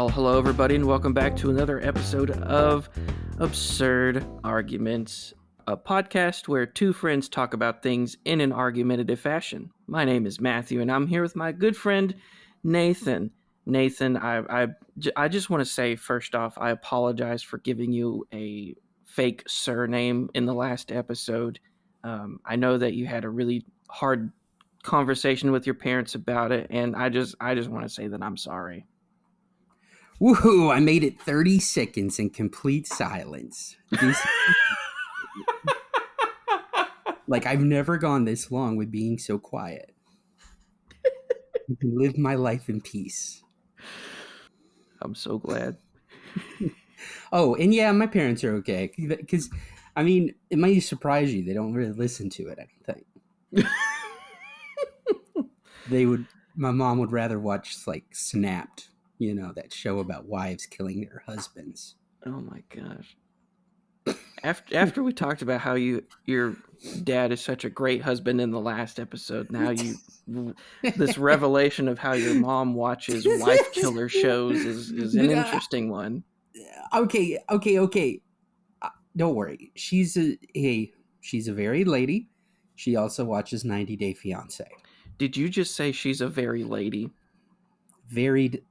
Well, hello everybody, and welcome back to another episode of Absurd Arguments, a podcast where two friends talk about things in an argumentative fashion. My name is Matthew, and I'm here with my good friend Nathan. Nathan, I just want to say first off, I apologize for giving you a fake surname in the last episode. I know that you had a really hard conversation with your parents about it, and I just want to say that I'm sorry. Woohoo! I made it 30 seconds in complete silence. I've never gone this long with being so quiet. I can live my life in peace. I'm so glad. Oh, and yeah, my parents are okay. Because, I mean, it might surprise you. They don't really listen to it, I don't think. My mom would rather watch, Snapped. You know, that show about wives killing their husbands. Oh my gosh. After we talked about how your dad is such a great husband in the last episode, now this revelation of how your mom watches wife killer shows is an interesting one. Okay. Don't worry. She's a very lady. She also watches 90 Day Fiancé. Did you just say she's a very lady? Varied.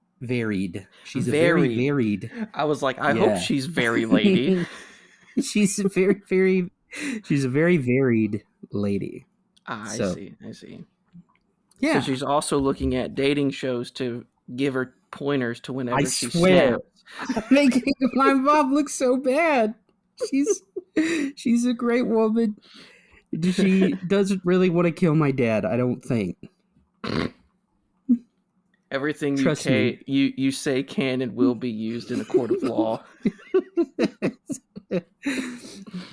She's a very varied. I was like, I hope she's very lady. She's a very varied lady. I see. Yeah. So she's also looking at dating shows to give her pointers to whenever she swear. snaps. Making my mom look so bad. She's a great woman. She doesn't really want to kill my dad, I don't think. Everything you say can and will be used in a court of law.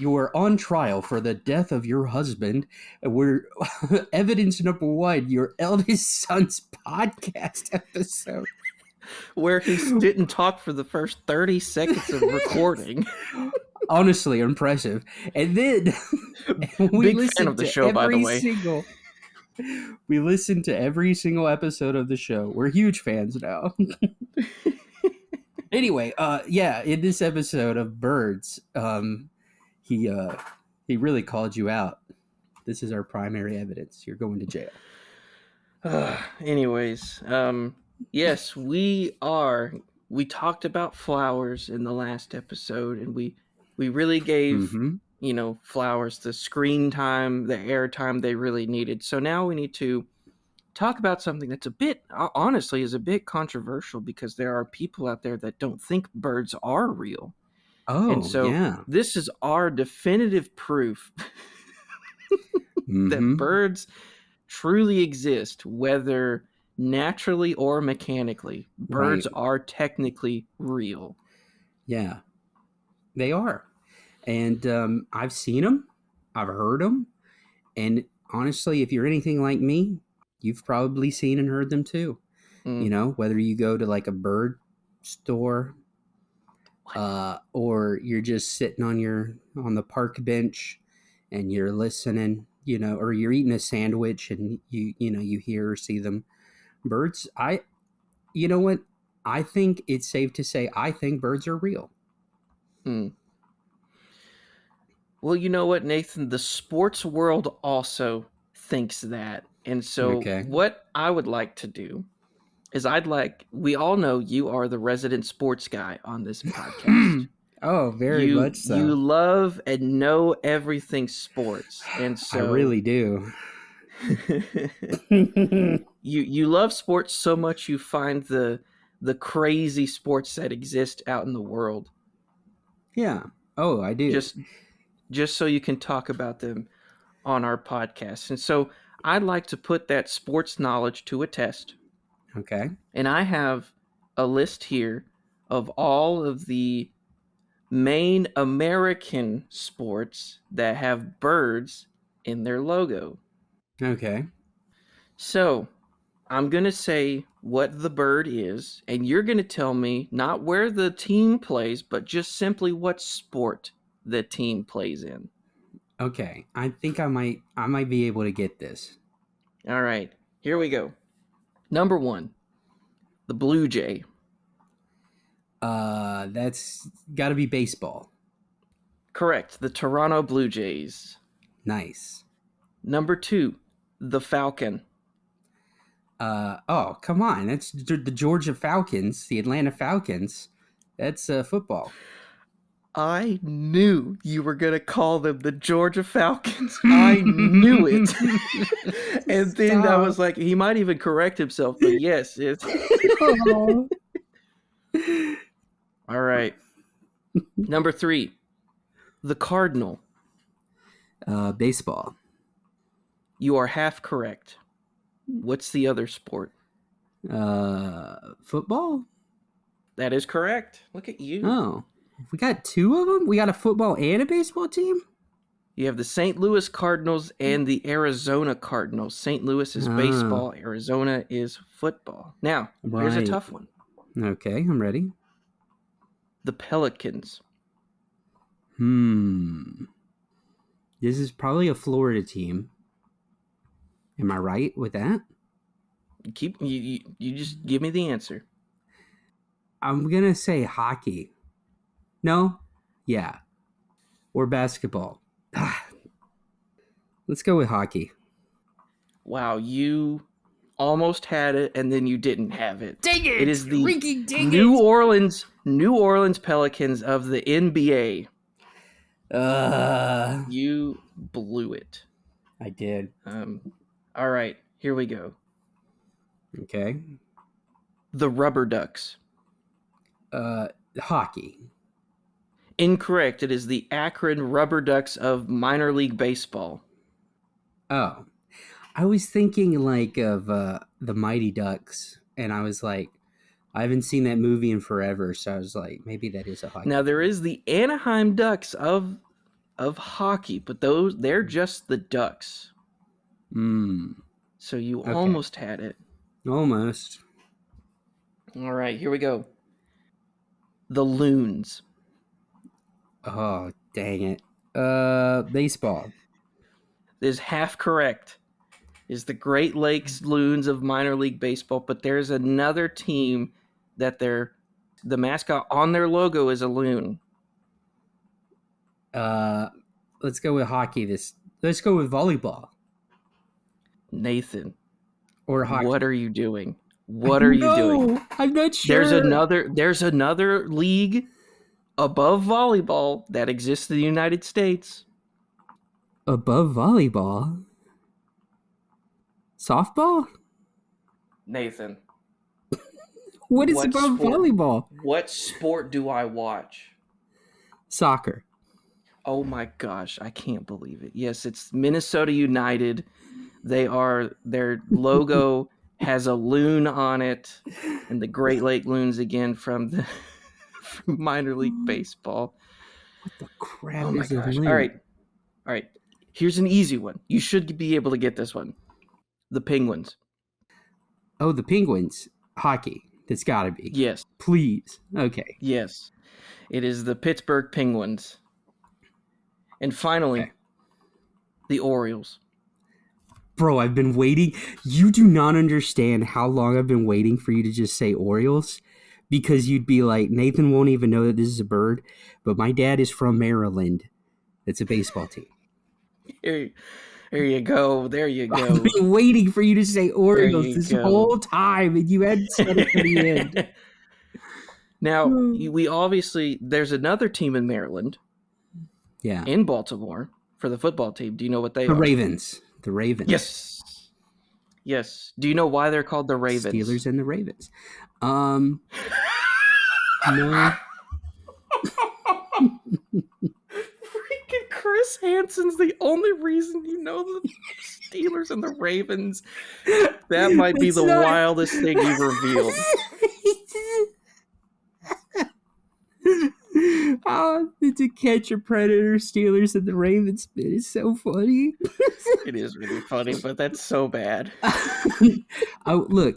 You are on trial for the death of your husband. We're evidence number 1, your eldest son's podcast episode. Where he didn't talk for the first 30 seconds of recording. Honestly, impressive. And then we Big fan of the show, by the way. We listen to every single episode of the show. We're huge fans now. Anyway, in this episode of Birds, he really called you out. This is our primary evidence. You're going to jail. Anyways, yes, we are. We talked about flowers in the last episode, and we really gave flowers the screen time, the air time they really needed. So now we need to talk about something that's honestly, is a bit controversial, because there are people out there that don't think birds are real. Oh, and so this is our definitive proof that birds truly exist, whether naturally or mechanically. Birds are technically real. Yeah, they are. And I've seen them. I've heard them. And honestly, if you're anything like me, you've probably seen and heard them too. You know, whether you go to like a bird store or you're just sitting on the park bench and you're listening, or you're eating a sandwich and you hear or see them. Birds, you know what? I think it's safe to say I think birds are real. Well, you know what, Nathan? The sports world also thinks that. And so what I would like to do is we all know you are the resident sports guy on this podcast. Oh, very much so. You love and know everything sports. And so I really do. You love sports so much you find the crazy sports that exist out in the world. Yeah. Oh, I do. Just so you can talk about them on our podcast. And so I'd like to put that sports knowledge to a test. Okay. And I have a list here of all of the main American sports that have birds in their logo. Okay. So I'm going to say what the bird is, and you're going to tell me not where the team plays, but just simply what sport the team plays in. Okay. I think I might be able to get this. All right. Here we go. Number 1, the Blue Jay. That's got to be baseball. Correct. The Toronto Blue Jays. Nice. Number 2, the Falcon. Oh, come on. That's the Georgia Falcons, the Atlanta Falcons. That's football. I knew you were going to call them the Georgia Falcons. I knew it. And then I was like, he might even correct himself, but yes, it's... All right. Number 3, the Cardinal. Baseball. You are half correct. What's the other sport? Football? That is correct. Look at you. Oh. We got 2 of them? We got a football and a baseball team? You have the St. Louis Cardinals and the Arizona Cardinals. St. Louis is baseball. Arizona is football. Now, here's a tough one. Okay, I'm ready. The Pelicans. This is probably a Florida team. Am I right with that? You just give me the answer. I'm going to say hockey. No? Yeah. Or basketball. Let's go with hockey. Wow, you almost had it and then you didn't have it. Dang it! It is the New Orleans Pelicans of the NBA. You blew it. I did. All right, here we go. Okay. The Rubber Ducks. Hockey. Incorrect. It is the Akron Rubber Ducks of minor league baseball. Oh. I was thinking like of the Mighty Ducks, and I was like, I haven't seen that movie in forever, so I was like, maybe that is a hockey. Now there is the Anaheim Ducks of hockey, but they're just the Ducks. So you almost had it. Almost. All right, here we go. The Loons. Oh, dang it. Baseball. Is half correct. Is the Great Lakes Loons of minor league baseball, but there's another team that the mascot on their logo is a loon. Let's go with hockey. Let's go with volleyball. Nathan. Or hockey. What are you doing? What are you doing? I'm not sure. There's another league above volleyball that exists in the United States. Above volleyball? Softball? Nathan. What is above volleyball? What sport do I watch? Soccer. Oh my gosh, I can't believe it. Yes, it's Minnesota United. Their logo has a loon on it, and the Great Lake Loons again from minor league baseball. What the crap? Oh my gosh. All right. Here's an easy one. You should be able to get this one. The Penguins. Oh, the Penguins. Hockey. That's got to be. Yes. Please. Okay. Yes. It is the Pittsburgh Penguins. And finally, the Orioles. Bro, I've been waiting. You do not understand how long I've been waiting for you to just say Orioles, because you'd be like, Nathan won't even know that this is a bird, but my dad is from Maryland. It's a baseball team. There you go. There you go. I've been waiting for you to say Orioles this whole time, and you hadn't said it at the end. Now, we obviously, there's another team in Maryland. Yeah. In Baltimore for the football team. Do you know what they are? The Ravens. The Ravens. Yes. Yes. Do you know why they're called the Ravens? Steelers and the Ravens. No. Freaking Chris Hansen's the only reason you know the Steelers and the Ravens. That might be the wildest thing you've revealed. To catch a predator, Steelers and the Ravens bit is so funny. It is really funny, but that's so bad. Look,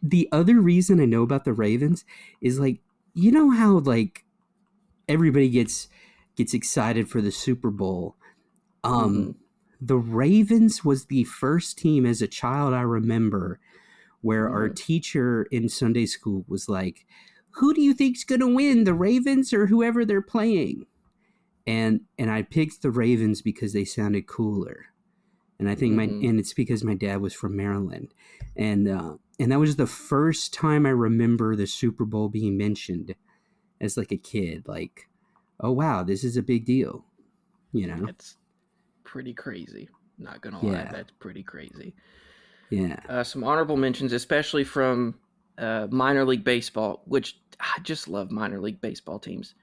the other reason I know about the Ravens is like, you know how like everybody gets excited for the Super Bowl. The Ravens was the first team as a child I remember where our teacher in Sunday school was like, who do you think's going to win, the Ravens or whoever they're playing? And I picked the Ravens because they sounded cooler. And I think and it's because my dad was from Maryland. And that was the first time I remember the Super Bowl being mentioned as like a kid. Like, oh wow, this is a big deal. You know? It's pretty crazy. Not gonna lie, that's pretty crazy. Yeah. Some honorable mentions, especially from minor league baseball, which I just love minor league baseball teams.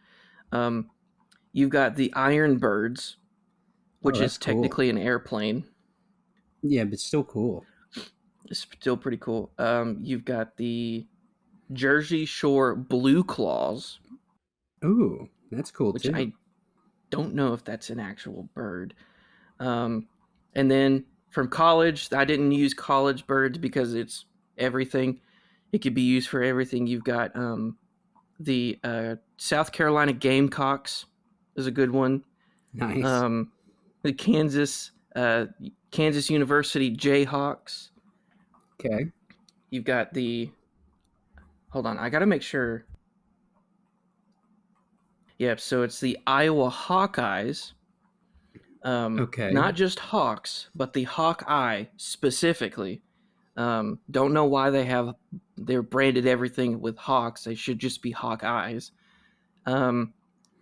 You've got the Iron Birds, which is technically an airplane. Yeah, but still cool. It's still pretty cool. You've got the Jersey Shore Blue Claws. Ooh, that's cool which too. I don't know if that's an actual bird. And then from college, I didn't use college birds because it's everything. It could be used for everything. You've got the South Carolina Gamecocks is a good one. Nice. The Kansas University Jayhawks. Okay. You've got the. Hold on, I got to make sure. Yep, so it's the Iowa Hawkeyes. Okay. Not just Hawks, but the Hawkeye specifically. Don't know why they're branded everything with Hawks. They should just be Hawkeyes. And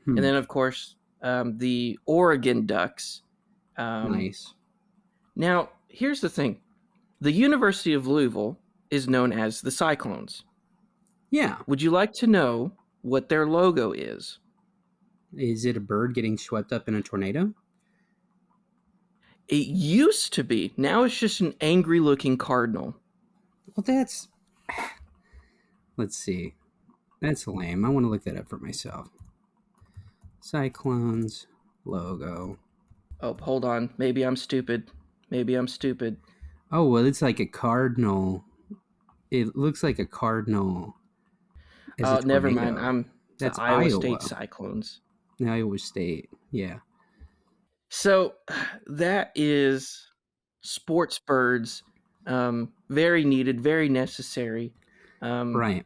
then, of course, the Oregon Ducks. Nice. Now, here's the thing. The University of Louisville is known as the Cyclones. Yeah. Would you like to know what their logo is? Is it a bird getting swept up in a tornado? It used to be. Now it's just an angry-looking cardinal. Well, that's... Let's see. That's lame. I want to look that up for myself. Cyclones logo. Oh, hold on. Maybe I'm stupid. Oh, well, it's like a cardinal. It looks like a cardinal. Oh, never mind. That's Iowa Iowa. State Cyclones. Iowa State, yeah. So that is sports birds. Very needed, very necessary. Right.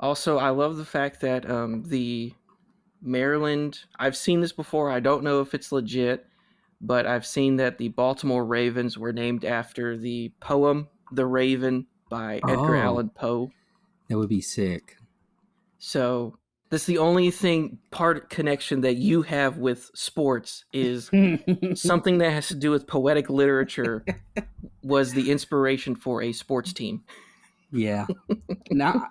Also, I love the fact that the Maryland, I've seen this before. I don't know if it's legit, but I've seen that the Baltimore Ravens were named after the poem The Raven by Edgar Allan Poe. That would be sick. So that's the only connection that you have with sports is something that has to do with poetic literature was the inspiration for a sports team. Yeah. Now,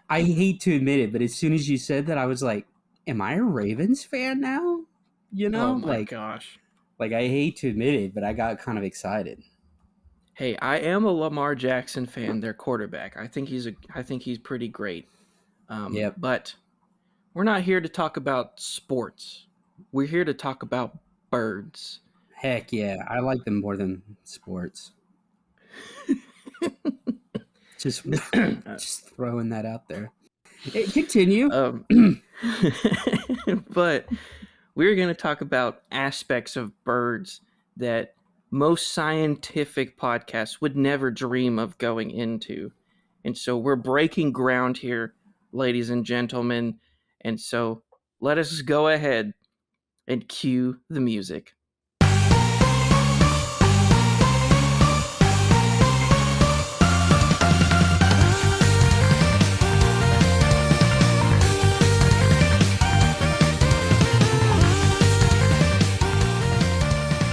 I hate to admit it, but as soon as you said that, I was like, am I a Ravens fan now? You know? Oh my gosh. Like, I hate to admit it, but I got kind of excited. Hey, I am a Lamar Jackson fan, their quarterback. I think he's pretty great. Yep. But we're not here to talk about sports. We're here to talk about birds. Heck yeah. I like them more than sports. Just throwing that out there. Continue. But we're going to talk about aspects of birds that most scientific podcasts would never dream of going into. And so we're breaking ground here, ladies and gentlemen. And so let us go ahead and cue the music.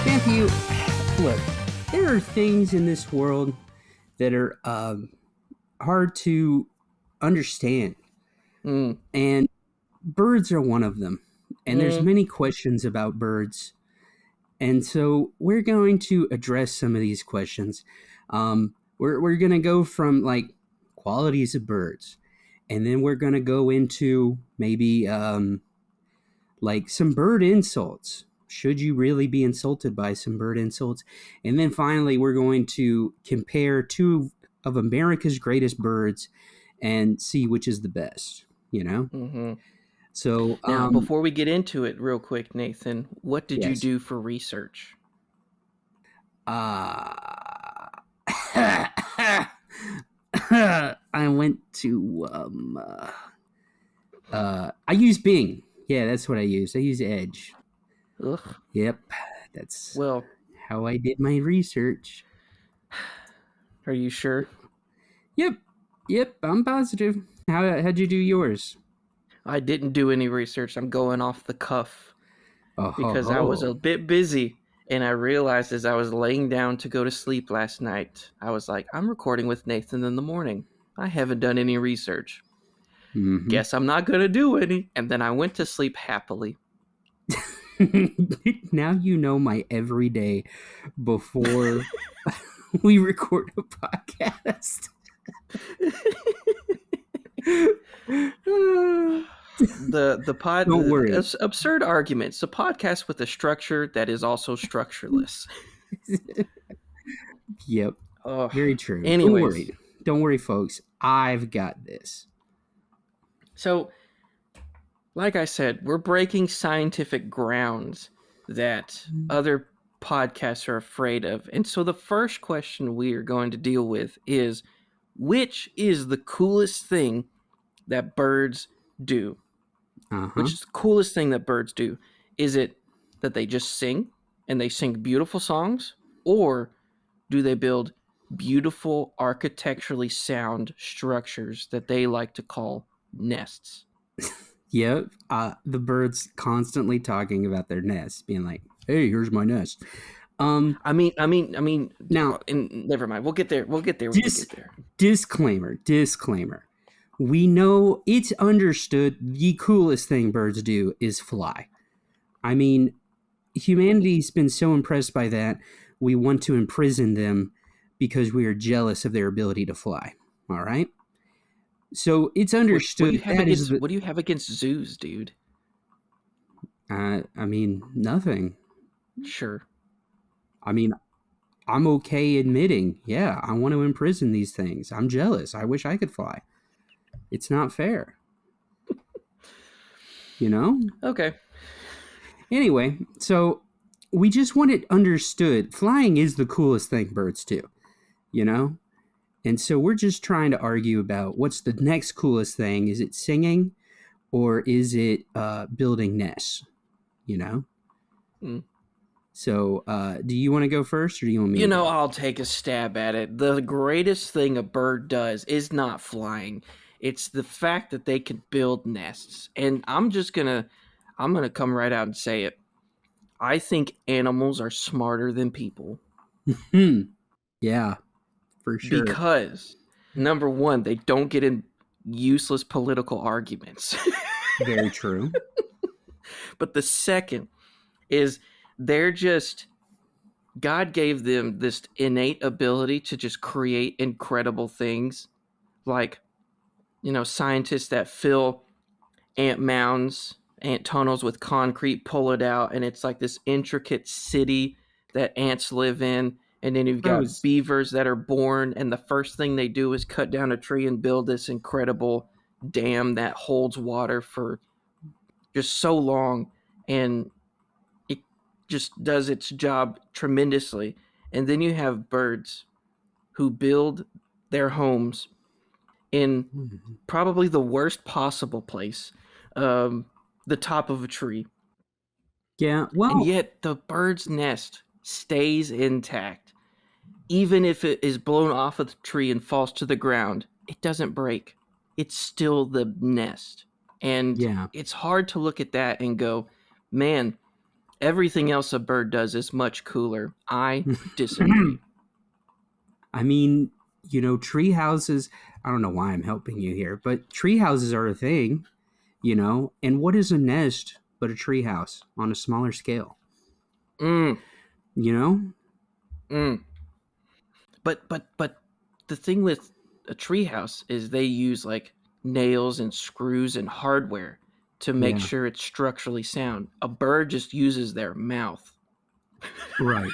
Matthew, look, there are things in this world that are hard to understand. And birds are one of them. And there's many questions about birds. And so we're going to address some of these questions. We're going to go from like qualities of birds. And then we're going to go into maybe like some bird insults. Should you really be insulted by some bird insults? And then finally, we're going to compare two of America's greatest birds and see which is the best, you know? Mm-hmm. So now, before we get into it real quick, Nathan, what did you do for research? I went to I use Bing. Yeah, that's what I use. I use Edge. Ugh. Yep, that's Well, how I did my research. are you sure? Yep, yep, I'm positive. How'd you do yours? I didn't do any research. I'm going off the cuff Oh ho because I was a ho. bit busy and I realized as I was laying down to go to sleep last night, I was like, I'm recording with Nathan in the morning. I haven't done any research. Mm-hmm. Guess I'm not going to do any. And then I went to sleep happily. Now you know my everyday before we record a podcast. Don't worry. Absurd arguments, a podcast with a structure that is also structureless. Yep, Oh, very true. Don't anyways, worry. Don't worry, folks. I've got this. so like I said, we're breaking scientific grounds that other podcasts are afraid of. And so the first question we are going to deal with is, which is the coolest thing that birds do? Uh-huh. Which is the coolest thing that birds do? Is it that they just sing and they sing beautiful songs? Or do they build beautiful, architecturally sound structures that they like to call nests? Yep. The birds constantly talking about their nest, being like, "Hey, here's my nest." I mean. Now, Never mind. We'll get there. We'll get there when we get there. disclaimer. We know it's understood the coolest thing birds do is fly. I mean, humanity's been so impressed by that, we want to imprison them because we are jealous of their ability to fly. All right? So it's What do you understood have that is against the. What do you have against zoos, dude? I mean, nothing. Sure. I mean, I'm okay admitting, yeah, I want to imprison these things. I'm jealous. I wish I could fly. It's not fair. You know? Okay. Anyway, so we just want it understood. Flying is the coolest thing birds do, you know? And so we're just trying to argue about what's the next coolest thing. Is it singing or is it building nests, you know? Mm. So do you want to go first or do you want me to go? I'll take a stab at it. The greatest thing a bird does is not flying. It's the fact that they can build nests. And I'm gonna come right out and say it. I think animals are smarter than people Yeah, for sure. because number one, they don't get in useless political arguments. Very true. But the second is they're just God gave them this innate ability to just create incredible things, like scientists that fill ant mounds, ant tunnels with concrete, pull it out, and it's like this intricate city that ants live in. And then you've got Rose. beavers that are born, and the first thing they do is cut down a tree and build this incredible dam that holds water for just so long, and it just does its job tremendously. And then you have birds who build their homes in probably the worst possible place, the top of a tree. Yeah, And well, yet the bird's nest stays intact. Even if it is blown off of the tree and falls to the ground, it doesn't break. It's still the nest. And yeah. it's hard to look at that and go, man, everything else a bird does is much cooler. I disagree. I mean, tree houses, I don't know why I'm helping you here, but tree houses are a thing, and what is a nest but a tree house on a smaller scale? Mm, You know? mm. But the thing with a treehouse is they use like nails and screws and hardware to make Yeah, sure it's structurally sound. A bird just uses their mouth. right.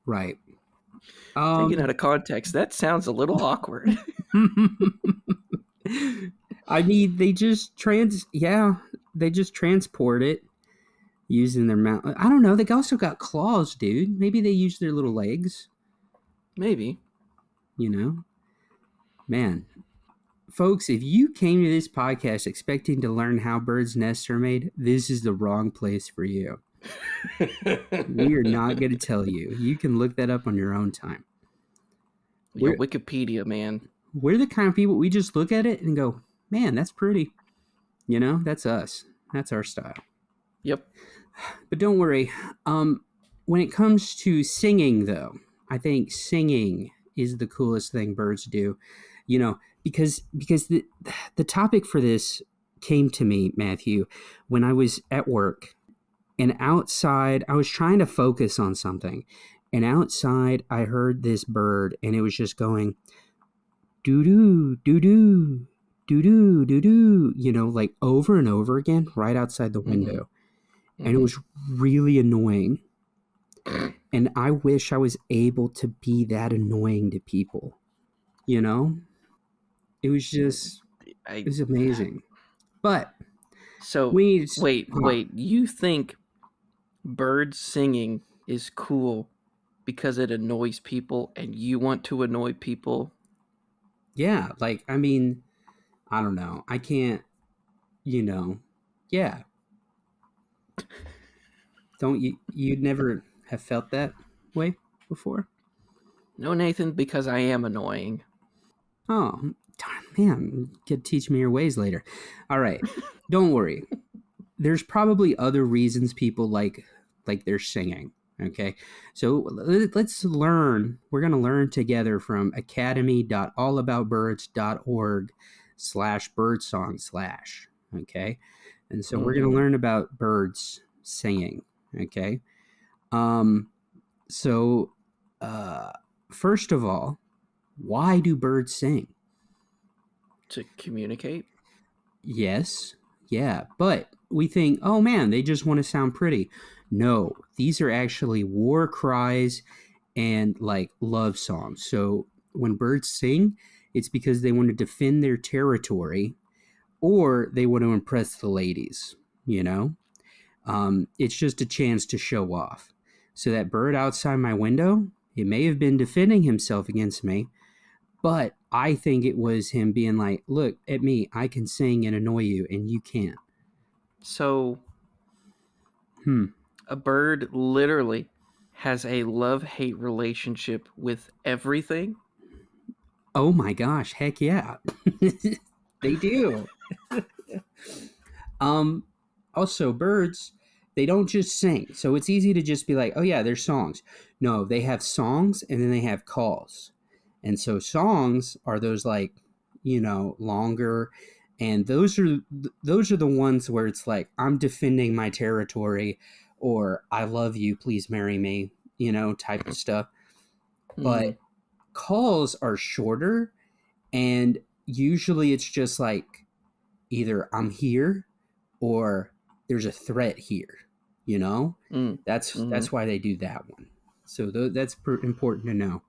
Right. Taken Um out of context, that sounds a little awkward. I mean, they just transport it using their mouth. I don't know. They also got claws, dude. Maybe they use their little legs, Maybe. you know? Man, folks, if you came to this podcast expecting to learn how birds' nests are made, this is the wrong place for you. We are not going to tell you. You can look that up on your own time. Yeah, Wikipedia, man. We're the kind of people, we just look at it and go, man, that's pretty. You know, that's us. That's our style. Yep. But don't worry. When it comes to singing, though, I think singing is the coolest thing birds do. You know, because the topic for this came to me, Matthew, when I was at work, and outside I was trying to focus on something, and outside I heard this bird, and it was just going doo doo doo doo doo doo doo doo, you know, like over and over again right outside the window. And it was really annoying. And I wish I was able to be that annoying to people. You know? It was just, it was amazing. But, so wait. You think birds singing is cool because it annoys people and you want to annoy people? Yeah, like, I mean, I don't know. I can't, you know, yeah. Don't you'd never have felt that way before? No, Nathan, because I am annoying. Oh, darn, man, you could teach me your ways later. All right, don't worry. There's probably other reasons people like their singing. Okay, so let's learn. We're going to learn together from academy.allaboutbirds.org/birdsong/ okay, and so we're going to learn about birds singing. Okay, so first of all, why do birds sing? To communicate? Yes, yeah, but we think, oh man, they just want to sound pretty. No, these are actually war cries and like love songs. So when birds sing, it's because they want to defend their territory or they want to impress the ladies, you know? It's just a chance to show off. So that bird outside my window, it may have been defending himself against me, but I think it was him being like, look at me, I can sing and annoy you and you can't. So a bird literally has a love-hate relationship with everything? Oh my gosh, heck yeah. They do. Also, birds, they don't just sing. So it's easy to just be like, oh yeah, they're songs. No, they have songs and then they have calls. And so songs are those like, you know, longer, and those are the ones where it's like, I'm defending my territory, or I love you, please marry me, you know, type of stuff. But calls are shorter, and usually it's just like either I'm here or there's a threat here, you know? That's why they do that one. So that's important to know.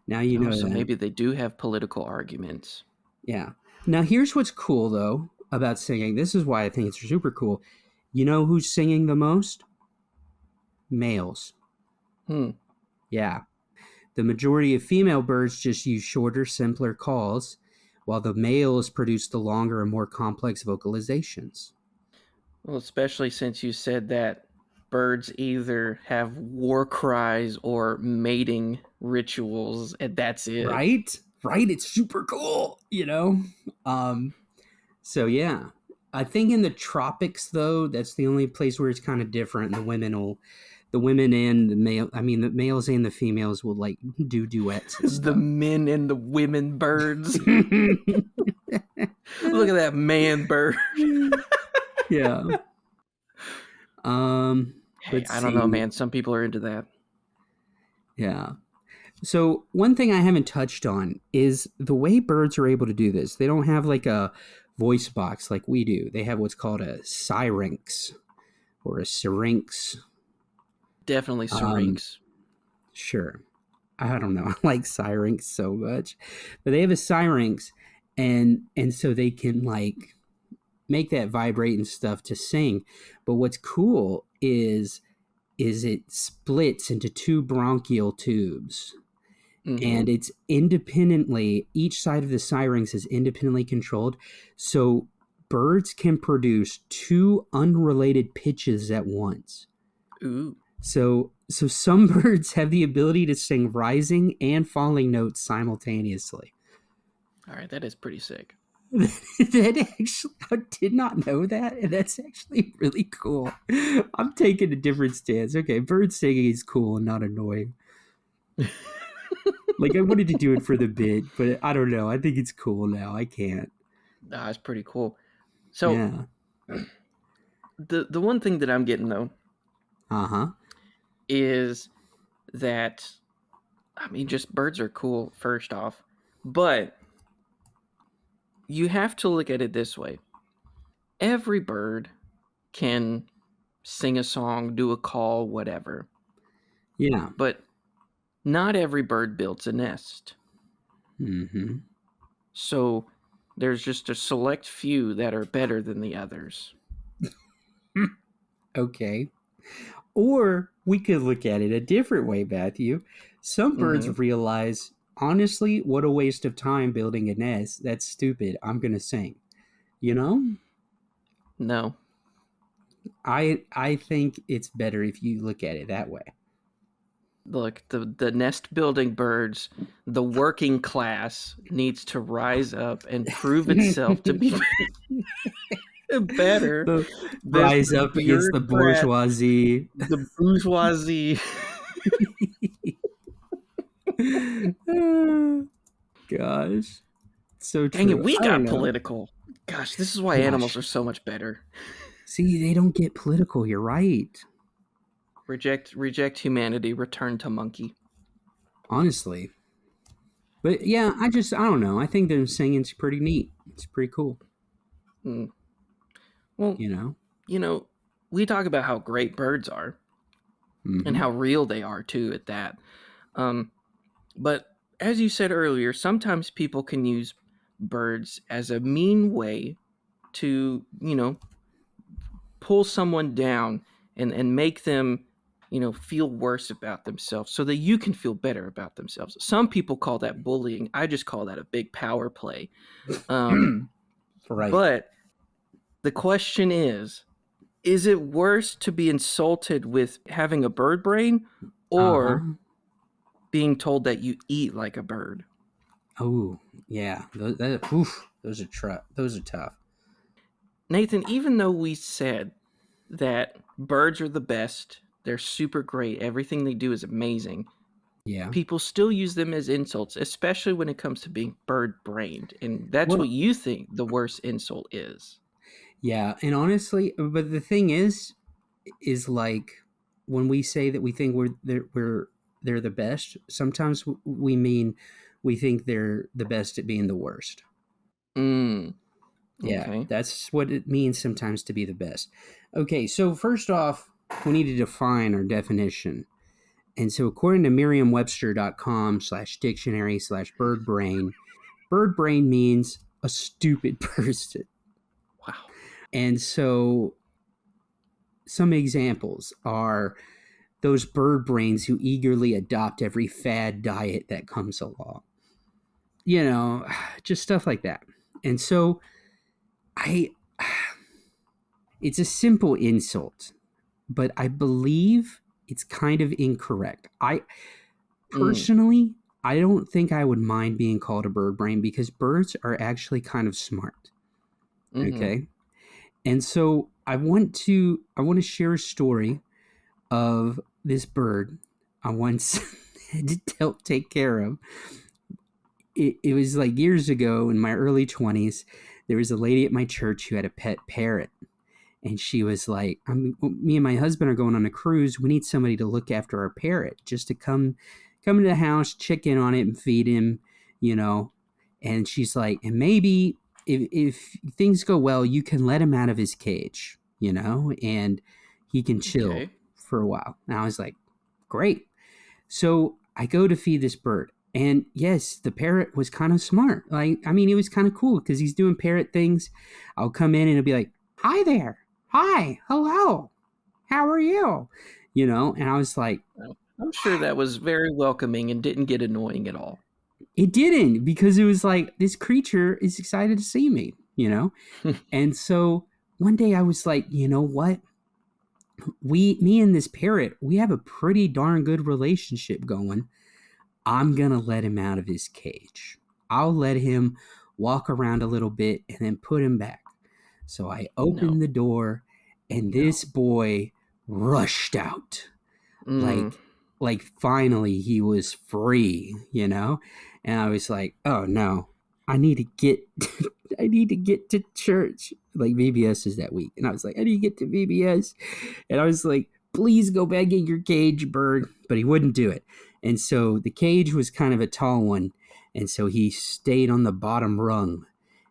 Now you know so that. maybe they do have political arguments. Yeah. Now here's what's cool though about singing. This is why I think it's super cool. You know who's singing the most? Males. Yeah. The majority of female birds just use shorter, simpler calls, while the males produce the longer and more complex vocalizations. Well, especially since you said that birds either have war cries or mating rituals, and that's it. Right? It's super cool, you know? So yeah. I think in the tropics though, that's the only place where it's kind of different. The women and the males and the females will like do duets and stuff. The men and the women birds. Look at that man bird. Yeah. Hey, I don't know, man. Some people are into that. Yeah. So one thing I haven't touched on is the way birds are able to do this. They don't have like a voice box like we do. They have what's called a syrinx or a syrinx. Definitely syrinx. Sure. I don't know. I like syrinx so much. But they have a syrinx, and so they can like make that vibrate and stuff to sing. But what's cool is it splits into two bronchial tubes. Mm-hmm. and it's independently, each side of the sirens is independently controlled. So birds can produce two unrelated pitches at once. Ooh. So some birds have the ability to sing rising and falling notes simultaneously. All right, that is pretty sick. That actually, I did not know that, and that's actually really cool. I'm taking a different stance. Okay, bird singing is cool and not annoying. Like, I wanted to do it for the bit, but I don't know. I think it's cool now. I can't. That's pretty cool. So Yeah. the one thing that I'm getting though Uh huh. is that I mean, just birds are cool first off, but you have to look at it this way: every bird can sing a song, do a call, whatever, Yeah. but not every bird builds a nest. Mm-hmm. So there's just a select few that are better than the others. Okay. Or we could look at it a different way, Matthew. Some Mm-hmm. birds realize, honestly, what a waste of time building a nest. That's stupid. I'm going to sing. You know? No, I think it's better if you look at it that way. look, the nest building birds, the working class needs to rise up and prove itself to be better The than rise the up against the bureaucrat, bourgeoisie. the bourgeoisie. Gosh, so Dang it, true. we I don't got know. political. Gosh, this is why animals Gosh, are so much better. see, they don't get political. You're right. Reject humanity, return to monkey. Honestly, but yeah, I don't know. I think them singing's pretty neat. It's pretty cool. Mm. Well, You know. you know, we talk about how great birds are and Mm-hmm. how real they are too at that. Um, but as you said earlier, sometimes people can use birds as a mean way to, pull someone down and make them, feel worse about themselves so that you can feel better about themselves. Some people call that bullying. I just call that a big power play. Um, Right. but the question is it worse to be insulted with having a bird brain Uh huh. or being told that you eat like a bird? Oh yeah. Those are Those are tough. Nathan, even though we said that birds are the best, they're super great, everything they do is amazing, Yeah. people still use them as insults, especially when it comes to being bird brained. And that's what Well, you think the worst insult is. yeah, and honestly, but the thing is like when we say that we think they're the best. Sometimes we mean we think they're the best at being the worst. Mm, Yeah, okay. that's what it means sometimes to be the best. Okay, so first off, we need to define our definition. And so according to merriam-webster.com/dictionary/birdbrain, bird brain means a stupid person. Wow. And so some examples are those bird brains who eagerly adopt every fad diet that comes along. You know, just stuff like that. And so I it's a simple insult, but I believe it's kind of incorrect. I Mm, personally I don't think I would mind being called a bird brain because birds are actually kind of smart. mm-hmm. Okay? And so I want to share a story of this bird I once had to take care of. It was like years ago in my early 20s. There was a lady at my church who had a pet parrot. And she was like, me and my husband are going on a cruise. We need somebody to look after our parrot, just to come to the house, check in on it, and feed him, you know. And she's like, and maybe if things go well, you can let him out of his cage, and he can chill Okay. for a while. And I was like, great. So I go to feed this bird. And yes, the parrot was kind of smart. Like, I mean, it was kind of cool because he's doing parrot things. I'll come in and it'll be like, hi there. Hi. Hello. How are you? And I was like, I'm sure that was very welcoming and didn't get annoying at all. It didn't, because it was like, this creature is excited to see me, you know? And so one day I was like, you know what? Me and this parrot, we have a pretty darn good relationship going. I'm going to let him out of his cage. I'll let him walk around a little bit and then put him back. So I No. opened the door and No. this boy rushed out. Mm. Like finally he was free, you know? And I was like, "Oh no. I need to get I need to get to church." Like VBS is that week. And I was like, "I need to get to VBS." And I was like, "Please go back in your cage, bird." But he wouldn't do it. And so the cage was kind of a tall one. And so he stayed on the bottom rung.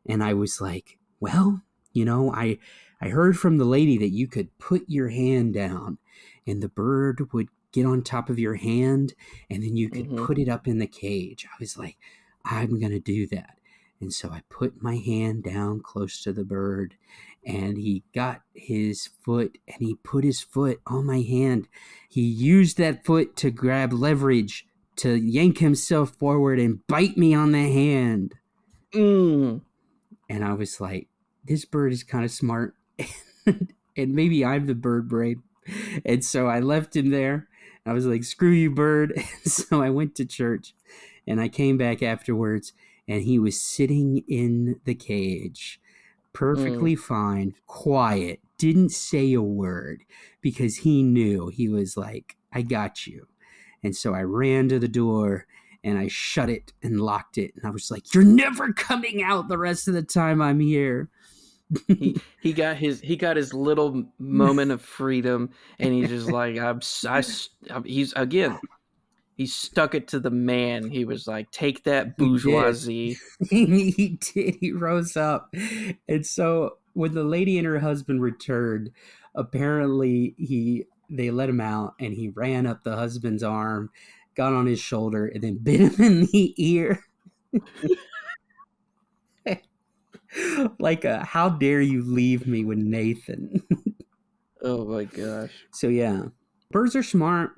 And I was like, "Well, I heard from the lady that you could put your hand down and the bird would get on top of your hand and then you could Mm-hmm. put it up in the cage." I was like, "I'm going to do that." And so I put my hand down close to the bird and he got his foot and he put his foot on my hand. He used that foot to grab leverage to yank himself forward and bite me on the hand. Mm. And I was like, this bird is kind of smart. And maybe I'm the bird brain. And so I left him there. I was like, screw you, bird. And so I went to church and I came back afterwards and he was sitting in the cage, Mm. perfectly fine, quiet, didn't say a word because he knew. He was like, I got you. And so I ran to the door and I shut it and locked it. And I was like, you're never coming out the rest of the time I'm here. He got his little moment of freedom, and he's just like he's again. He stuck it to the man. He was like, "Take that, He did. bourgeoisie." He did. He rose up. And so when the lady and her husband returned, apparently they let him out and he ran up the husband's arm, got on his shoulder, and then bit him in the ear. Like a how dare you leave me with Nathan. Oh my gosh. So yeah. Birds are smart.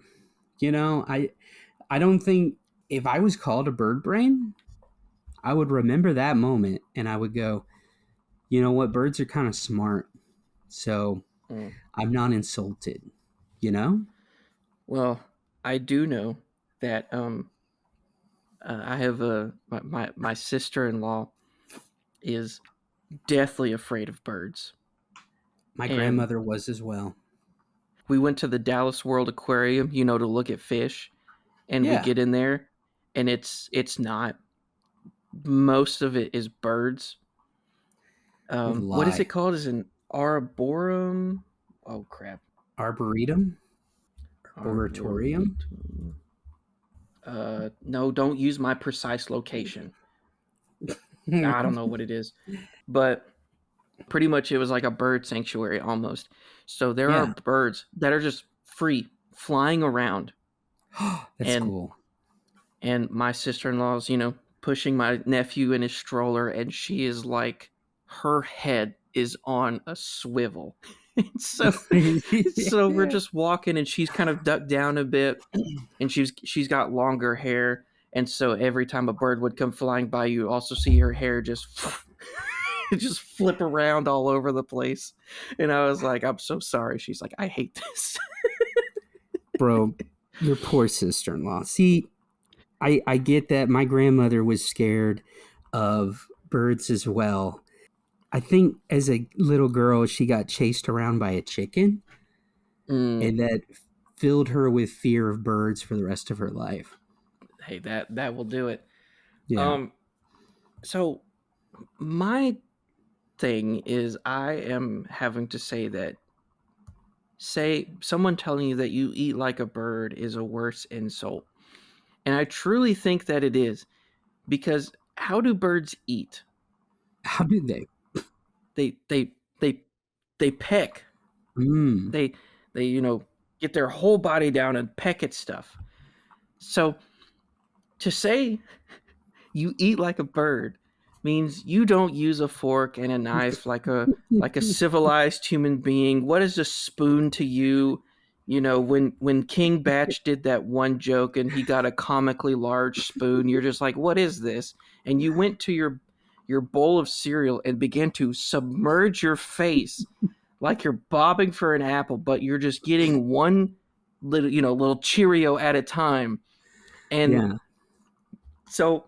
I don't think if I was called a bird brain, I would remember that moment and I would go, you know what, birds are kind of smart. So Mm. I'm not insulted, you know? Well, I do know that I have my sister-in-law is deathly afraid of birds, My and grandmother was as well. we went to the Dallas World Aquarium, to look at fish, and we Yeah, get in there, and it's not. Most of it is birds. would What is it lie. called? Is an arboretum? Oh crap! Arboretum? Arboretorium? Arboretum. No, don't use my precise location. I don't know what it is, but pretty much it was like a bird sanctuary almost. So there are Yeah. birds that are just free flying around, That's and cool. my sister-in-law's pushing my nephew in his stroller, and she is like, her head is on a swivel. And so we're Yeah. just walking, and she's kind of ducked down a bit, and she's got longer hair, and so every time a bird would come flying by, you also see her hair just just flip around all over the place. And I was like, I'm so sorry. She's like, I hate this. Bro, your poor sister in law. See, I get that. My grandmother was scared of birds as well. I think as a little girl, she got chased around by a chicken, Mm, and that filled her with fear of birds for the rest of her life. hey, that will do it. Yeah. Um, so my thing is, I am having to say that, say someone telling you that you eat like a bird is a worse insult, and I truly think that it is, because how do birds eat? How do they? They they they they peck. Mm. They get their whole body down and peck at stuff. So to say you eat like a bird means you don't use a fork and a knife like a civilized human being. What is a spoon to you? You know, when King Batch did that one joke and he got a comically large spoon, you're just like, what is this? And you went to your bowl of cereal and began to submerge your face like you're bobbing for an apple, but you're just getting one little Cheerio at a time. And Yeah. so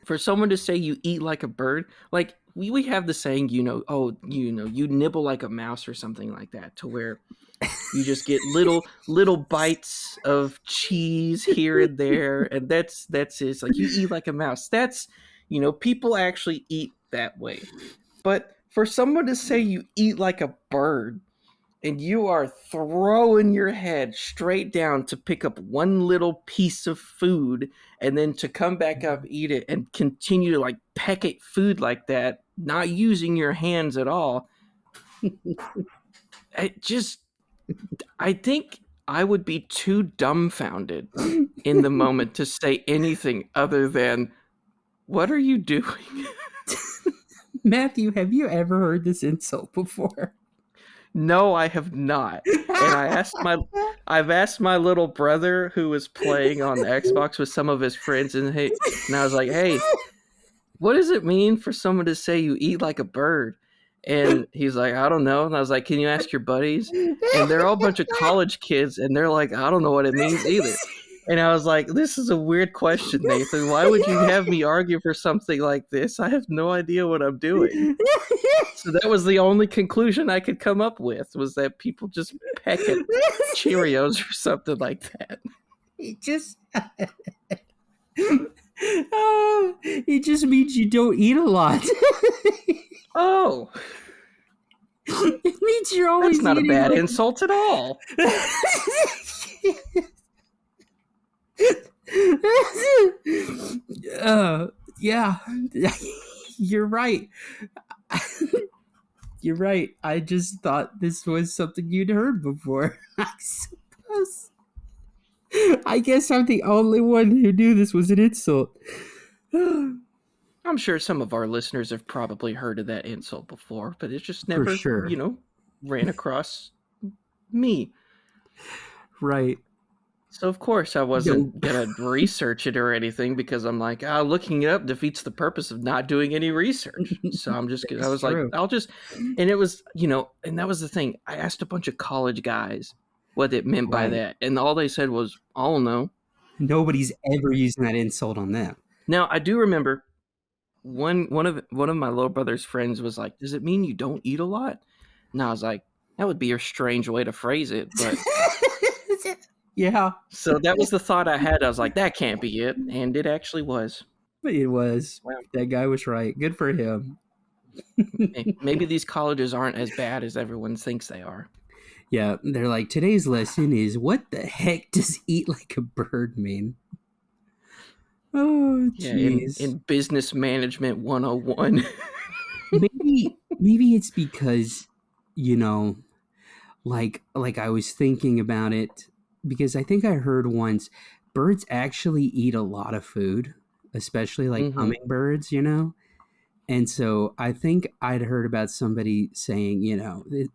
for someone to say you eat like a bird, like we have the saying, you nibble like a mouse or something like that, to where you just get little bites of cheese here and there, and that's it. It's like you eat like a mouse. That's people actually eat that way. But for someone to say you eat like a bird, and you are throwing your head straight down to pick up one little piece of food and then to come back up, eat it, and continue to like peck at food like that, not using your hands at all. I think I would be too dumbfounded in the moment to say anything other than, what are you doing? Matthew, have you ever heard this insult before? No, I have not. And I've asked my little brother who was playing on the Xbox with some of his friends, and I was like, hey, what does it mean for someone to say you eat like a bird? And he's like, I don't know. And I was like, can you ask your buddies? And they're all a bunch of college kids, and they're like, I don't know what it means either. And I was like, this is a weird question, Nathan. Why would you have me argue for something like this? I have no idea what I'm doing. So that was the only conclusion I could come up with, was that people just peck at Cheerios or something like that. It just it just means you don't eat a lot. Oh, It means you're always that's not a eating bad like... insult at all. Yeah, you're right. You're right. I just thought this was something you'd heard before. I suppose. I guess I'm the only one who knew this was an insult. I'm sure some of our listeners have probably heard of that insult before, but it's just For never, sure. ran across me. Right. So of course I wasn't gonna research it or anything, because I'm like, looking it up defeats the purpose of not doing any research. So I was true. like, and it was, and that was the thing. I asked a bunch of college guys what it meant by Right. that, and all they said was, I don't know. Nobody's ever using that insult on them. Now I do remember one of my little brother's friends was like, does it mean you don't eat a lot? And I was like, that would be a strange way to phrase it, but Yeah. so that was the thought I had. I was like, that can't be it, and it actually was. But it was. Wow. That guy was right. Good for him. Maybe these colleges aren't as bad as everyone thinks they are. Yeah, they're like, today's lesson is, what the heck does eat like a bird mean? Oh, jeez. In business management 101. maybe it's because, like I was thinking about it, because I think I heard once birds actually eat a lot of food, especially like hummingbirds, And so I think I'd heard about somebody saying,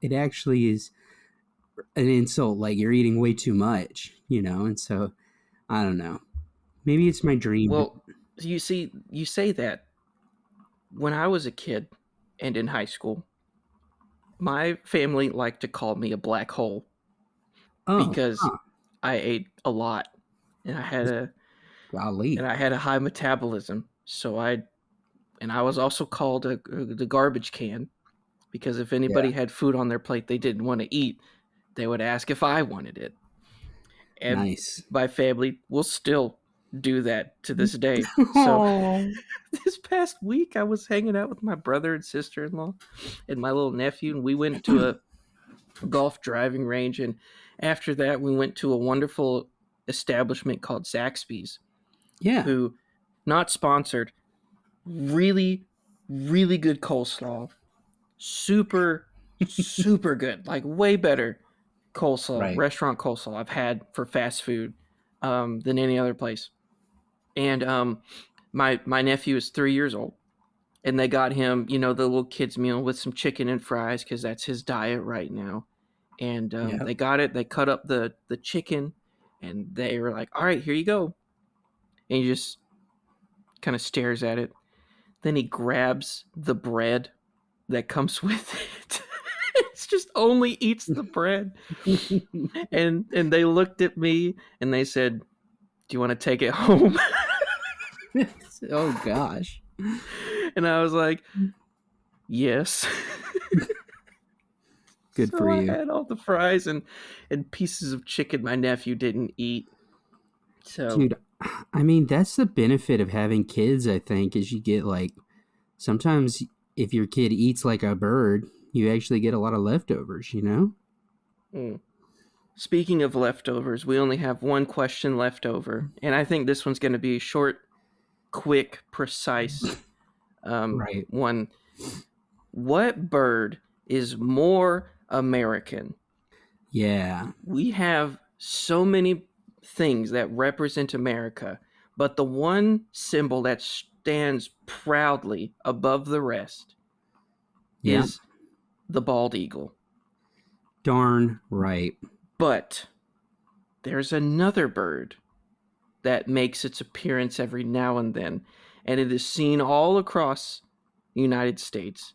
it actually is an insult, like you're eating way too much, and so I don't know. Maybe it's my dream. Well, you see, you say that. When I was a kid and in high school, my family liked to call me a black hole because I ate a lot, and I had a high metabolism. So I was also called the garbage can, because if anybody had food on their plate they didn't want to eat, they would ask if I wanted it. And nice. my family will still do that to this day. So this past week I was hanging out with my brother and sister-in-law and my little nephew, and we went to a golf driving range, and after that we went to a wonderful establishment called Zaxby's. Yeah. Who, not sponsored, really, really good coleslaw. Super, super good. Like way better coleslaw, Right. restaurant coleslaw I've had for fast food than any other place. And my nephew is 3 years old, and they got him, the little kid's meal with some chicken and fries, because that's his diet right now. And Yeah. they got it. They cut up the chicken, and they were like, "All right, here you go." And he just kind of stares at it. Then he grabs the bread that comes with it. It's just only eats the bread. And they looked at me and they said, "Do you want to take it home?" Oh gosh. And I was like, "Yes." Good So for I you. had all the fries and pieces of chicken my nephew didn't eat. So Dude, I mean, that's the benefit of having kids, I think, is you get like sometimes if your kid eats like a bird, you actually get a lot of leftovers, you know? mm. Speaking of leftovers, we only have one question left over, and I think this one's going to be short, quick, precise. Right. One. What bird is more American? Yeah. We have so many things that represent America, but the one symbol that stands proudly above the rest Yeah. is the bald eagle. Darn right. But there's another bird that makes its appearance every now and then, and it is seen all across the United States.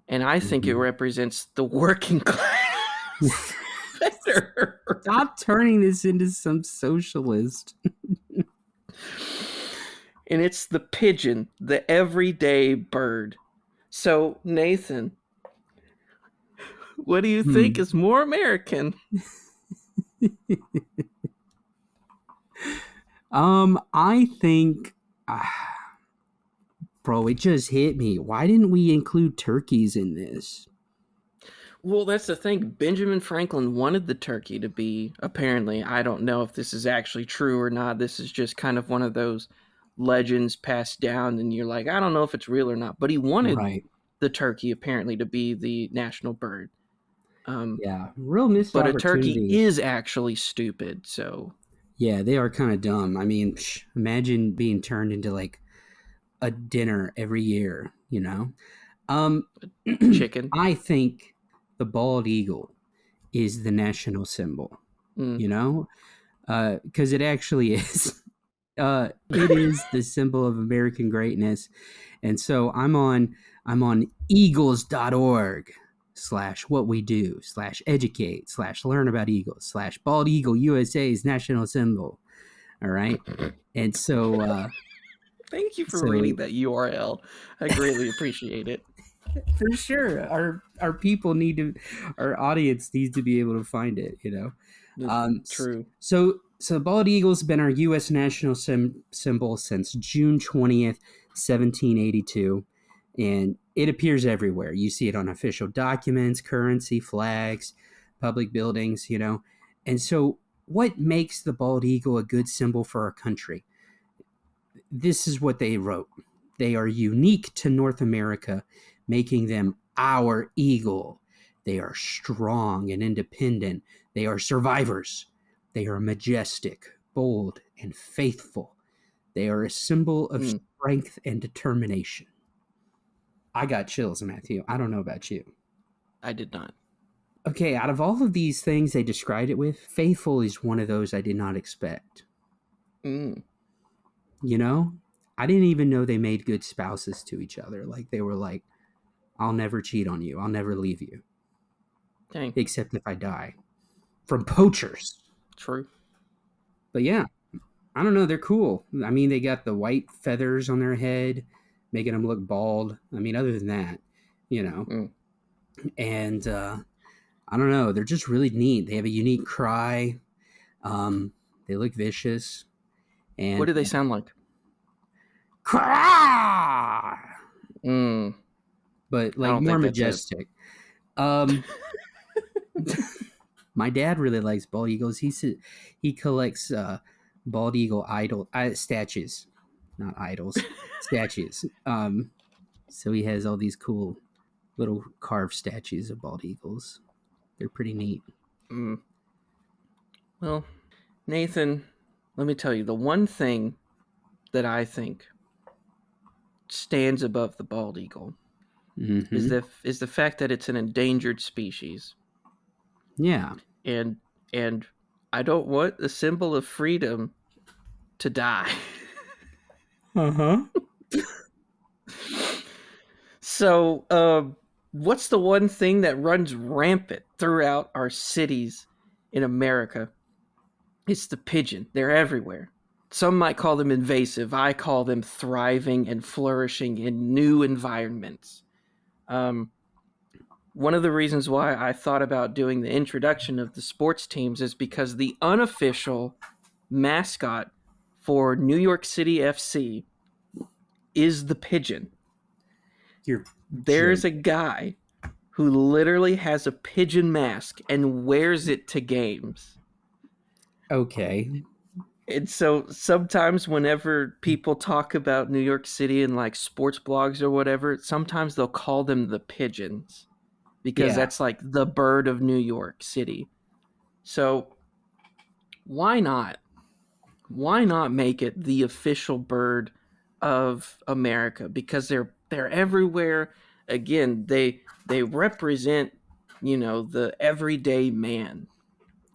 And I think it Mhm. represents the working class better. Stop turning this into some socialist. And it's the pigeon, the everyday bird. So, Nathan, what do you think Hmm. is more American? I think, bro, it just hit me. Why didn't we include turkeys in this? Well, that's the thing. Benjamin Franklin wanted the turkey to be, apparently, I don't know if this is actually true or not. This is just kind of one of those legends passed down, and you're like, I don't know if it's real or not. But he wanted Right. the turkey, apparently, to be the national bird. Um, Yeah. Real missed but a turkey opportunity. is actually stupid, so Yeah, they are kind of dumb. I mean, imagine being turned into like a dinner every year, you know? Um, chicken. I think the bald eagle is the national symbol, Mm. you know? Because it actually is. It is the symbol of American greatness. And so I'm on eagles.org/what we do/educate/learn about eagles /bald eagle USA's national symbol. All right. And Thank you for so reading that URL. I greatly appreciate it. for sure our people need to, our audience needs to be able to find it, you know. It's um true. so bald eagle's been our U.S. national symbol since June 20th 1782, and it appears everywhere. You see it on official documents, currency, flags, public buildings, you know. And so what makes the bald eagle a good symbol for our country? This is what they wrote. They are unique to North America, making them our eagle. They are strong and independent. They are survivors. They are majestic, bold, and faithful. They are a symbol of Mm, strength and determination. I got chills, Matthew. I don't know about you. I did not. Okay, out of all of these things they described it with, faithful is one of those I did not expect. Mm, You know, I didn't even know they made good spouses to each other. Like they were like, I'll never cheat on you. I'll never leave you, dang, except if I die from poachers. true. But yeah, I don't know. They're cool. I mean, they got the white feathers on their head, making them look bald. I mean, other than that, you know, Mm. and I don't know. They're just really neat. They have a unique cry. They look vicious What and do they sound like? cry, Mm, but I like don't more think that's it. majestic. Um, my dad really likes bald eagles. He collects bald eagle idol statues, not idols, statues. So he has all these cool little carved statues of bald eagles. They're pretty neat. Mm. Well, Nathan, let me tell you the one thing that I think stands above the bald eagle Mm-hmm. is the fact that it's an endangered species. Yeah. and and I don't want the symbol of freedom to die. Uh-huh. So, what's the one thing that runs rampant throughout our cities in America? It's the pigeon. They're everywhere. Some might call them invasive. I call them thriving and flourishing in new environments. Um, One of the reasons why I thought about doing the introduction of the sports teams is because the unofficial mascot for New York City FC is the pigeon. You're There's joking. a guy who literally has a pigeon mask and wears it to games. Okay. And so sometimes whenever people talk about New York City in like sports blogs or whatever, sometimes they'll call them the pigeons because Yeah. that's like the bird of New York City. So why not? Why not make it the official bird of America? Because they're everywhere. Again, they represent, the everyday man,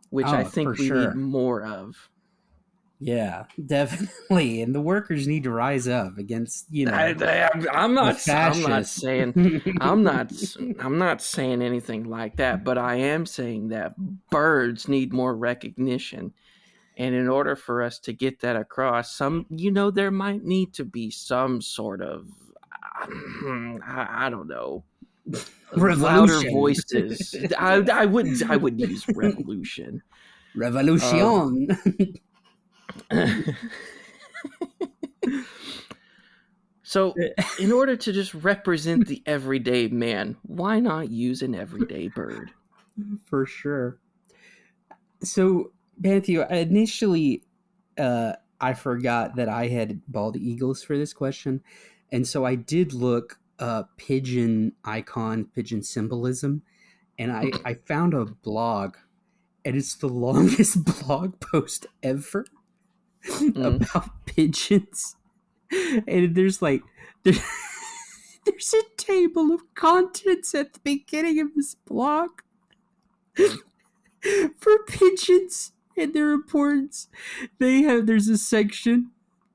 which I Oh, for think we need sure. more of. Yeah, definitely. And the workers need to rise up against, I'm the not. I'm not fascists. saying. I'm not. I'm not saying anything like that. But I am saying that birds need more recognition, and in order for us to get that across, there might need to be some sort of, I don't know, louder Revolution. voices. I wouldn't use revolution. Um, Revolution. so, in order to just represent the everyday man, why not use an everyday bird? For sure. So, Matthew, initially, I forgot that I had bald eagles for this question. And so I did look pigeon icon, pigeon symbolism, and I found a blog, and it's the longest blog post ever Mm, about pigeons. And there's, there's a table of contents at the beginning of this blog mm, for pigeons and their importance. There's a section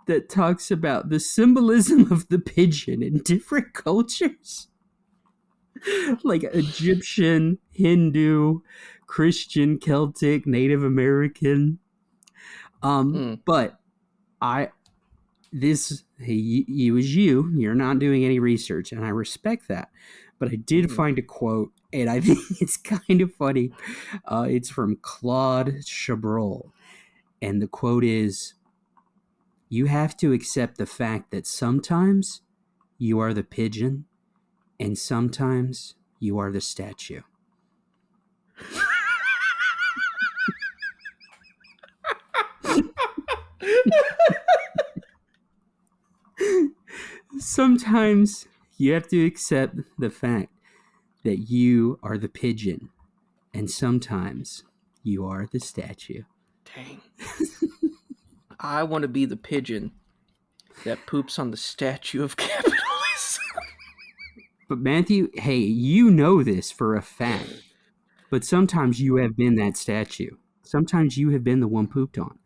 that talks about the symbolism of the pigeon in different cultures, like Egyptian, Hindu, Christian, Celtic, Native American. mm, But I this you as you're not doing any research, and I respect that. But I did mm. find a quote, and I think it's kind of funny. It's from Claude Chabrol, and the quote is, "You have to accept the fact that sometimes you are the pigeon, and sometimes you are the statue." Sometimes you have to accept the fact that you are the pigeon, and sometimes you are the statue. Dang. I want to be the pigeon that poops on the statue of capitalism. But Matthew, hey, you know this for a fact. But sometimes you have been that statue. Sometimes you have been the one pooped on.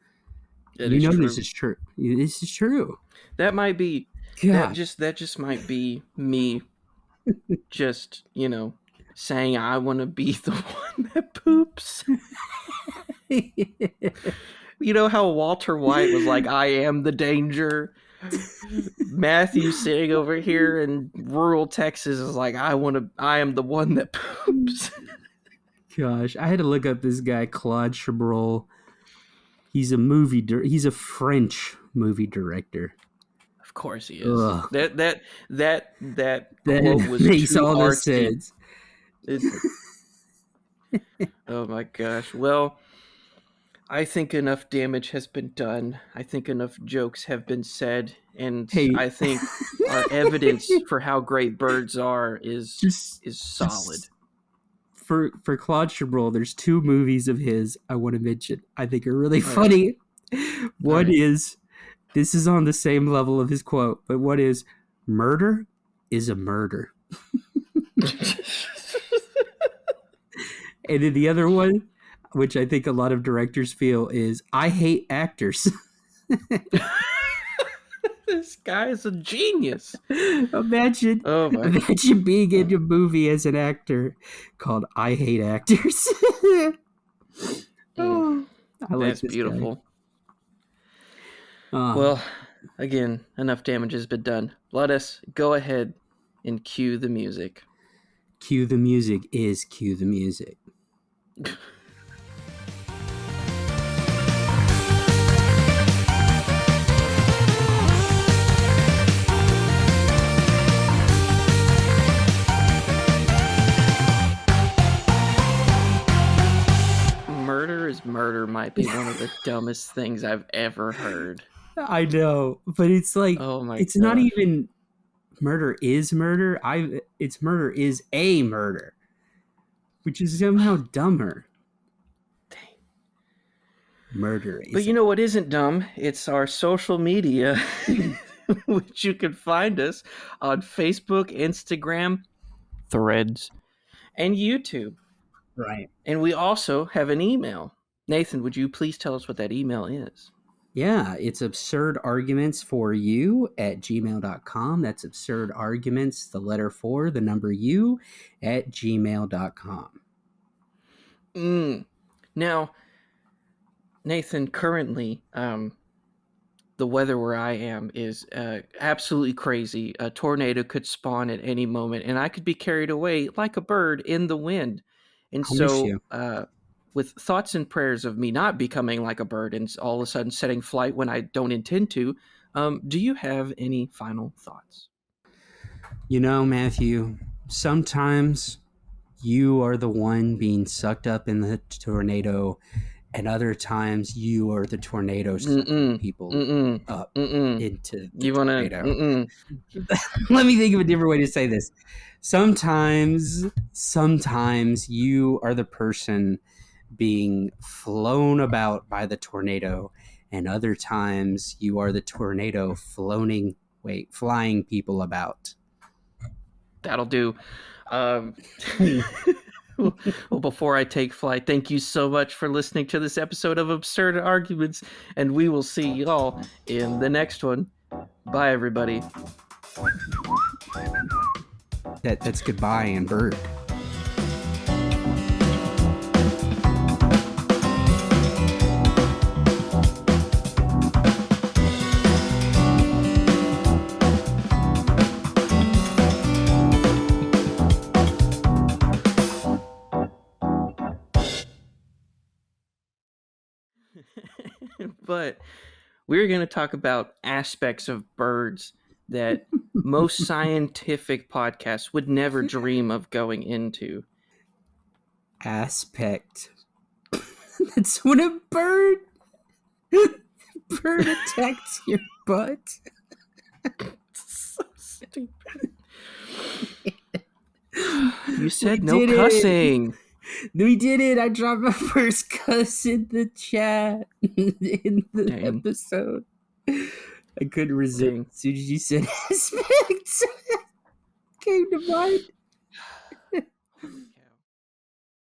That You is know this true. is true. This is true. That might be God. that just might be me just, saying I want to be the one that poops. You know how Walter White was like, I am the danger. Matthew sitting over here in rural Texas is like, I am the one that poops. Gosh, I had to look up this guy Claude Chabrol. He's a French movie director. Of course he is. Ugh, That quote that was makes too all the artsy. sense. Oh my gosh. Well, I think enough damage has been done. I think enough jokes have been said, and Hey, I think our evidence for how great birds are is just solid. just for Claude Chabrol, there's two movies of his I want to mention. I think are really funny. One is, this is on the same level of his quote, but what is, murder is a murder. And then the other one, which I think a lot of directors feel, is I hate actors. This guy is a genius. imagine, Oh my. imagine being in a movie as an actor called I Hate Actors. Mm, oh, I like that's this guy. beautiful. Uh, Well, again, enough damage has been done. Let us go ahead and cue the music. Cue the music is cue the music. Murder is murder might be one of the dumbest things I've ever heard. I know, but it's like Oh my it's not gosh. even murder is murder. It's murder is a murder, which is somehow dumber. Dang. Murder But is you know what isn't dumb? It's our social media, which you can find us on Facebook, Instagram, Threads, and YouTube. right. And we also have an email. Nathan, would you please tell us what that email is? Yeah, it's absurd arguments for you at gmail.com. That's absurd arguments, the letter 4, the number U at gmail.com. Now, Nathan, currently, the weather where I am is absolutely crazy. A tornado could spawn at any moment, and I could be carried away like a bird in the wind. And I'll miss so, you. with thoughts and prayers of me not becoming like a bird and all of a sudden setting flight when I don't intend to, do you have any final thoughts? You know, Matthew, sometimes you are the one being sucked up in the tornado, and other times you are the tornado sucking Mm-mm. people Mm-mm. up Mm-mm. into the You wanna? tornado. Mm-mm. Let me think of a different way to say this. Sometimes you are the person being flown about by the tornado, and other times you are the tornado flying people about. That'll do. Um, well, before I take flight, thank you so much for listening to this episode of Absurd Arguments, and we will see y'all in the next one. Bye, everybody. That's goodbye and bird. But we're going to talk about aspects of birds that most scientific podcasts would never dream of going into. Aspect. That's when a bird attacks your butt. So stupid. You said We no did it. cussing. We did it. I dropped my first cuss in the chat in the Dang. episode. I couldn't resist. Dang. As soon as you said aspect, came to mind.